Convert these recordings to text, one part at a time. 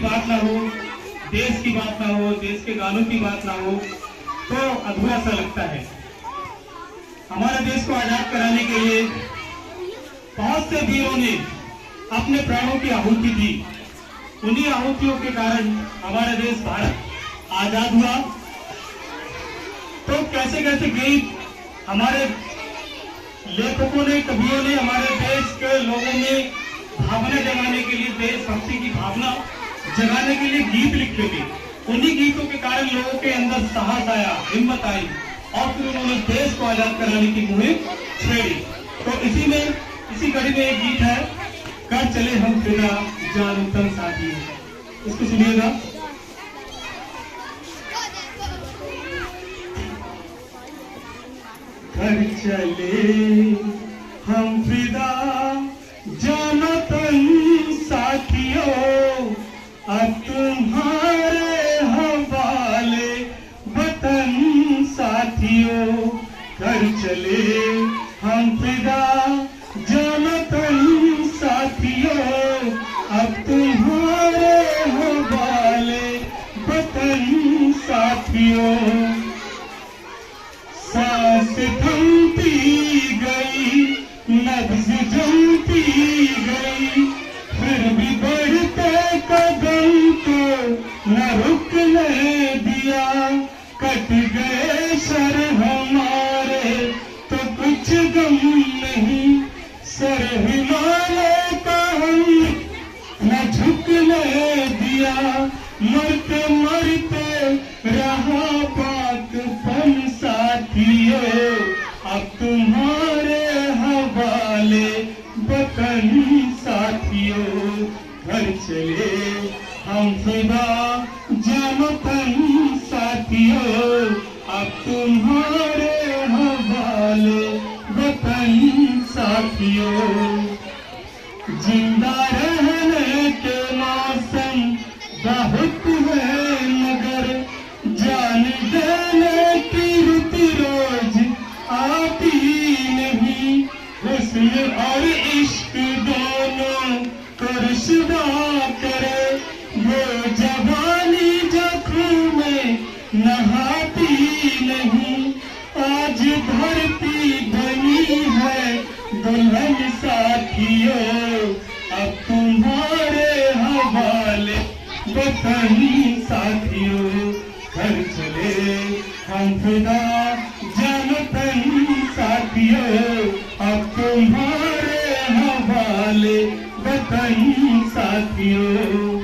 बात ना हो, देश की बात ना हो, देश के गानों की बात ना हो तो अधूरा सा लगता है। हमारे देश को आजाद कराने के लिए बहुत से वीरों ने अपने प्राणों की आहुति दी। उन्हीं आहुतियों के कारण हमारा देश भारत आजाद हुआ। तो कैसे कैसे गीत हमारे लेखकों ने, कवियों ने हमारे देश के लोगों में भावना जगाने के लिए, देशभक्ति की भावना जगाने के लिए गीत लिखे थे। उन्हीं गीतों के कारण लोगों के अंदर साहस आया, हिम्मत आई और फिर उन्होंने देश को आजाद कराने की मुहिम छेड़ी। तो इसी कड़ी में एक गीत है, कर चले हम फिदा जान तन साथी। इसको सुनिएगा। कर चले हम फिदा जान तन साथियों, अब तुम्हारे हवाले वतन साथियों। कर चले हम फिदा जान तन साथियों, अब तुम्हारे हवाले वतन साथियों। सांस थमती गई, नब्ज जमती गई, फिर भी बढ़ते कदम को न रुकने दिया। कट गए सर हमारे तो कुछ गम नहीं, सर हिमालय का हम न झुकने दिया। मरते मरते रहा पाकपन साथियों, अब तुम्हारे हवाले वतन साथियों। घर चले हम फिदा जान तन साथियों, अब तुम्हारे हवाले वतन साथियों। जिंदा रहने के मौसम बहुत है मगर जान देने की रुत रोज आती नहीं। हुस्न और इश्क दोनों को रुसवा करे, वो जवानी जख्म में नहाती नहीं। आज धरती बनी है दुल्हन साथियों, अब तुम्हारे हवाले वतन साथियों। घर चले हम फिदा जान तन साथियों, अब तुम्हारे हवाले वतन साथियों।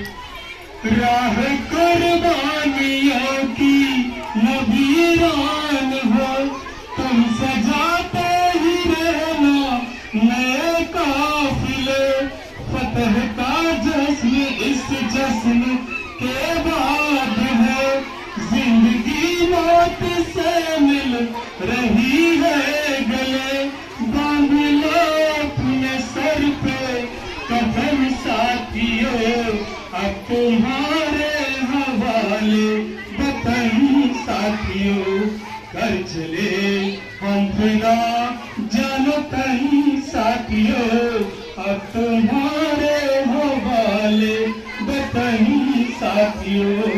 राह कुर्बानियों की नबीरान हो, तुम सजाते ही रहना नए काफिले। फतह का जश्न इस जश्न के बाद है, जिंदगी मौत से मिल रही है गले। बांध लो अपने सर पे कफन साथियों, अब तुम्हारे हवाले वतन साथियों। कर चले हम फिदा जान तन साथियों, अब तुम्हारे हवाले वतन साथियों।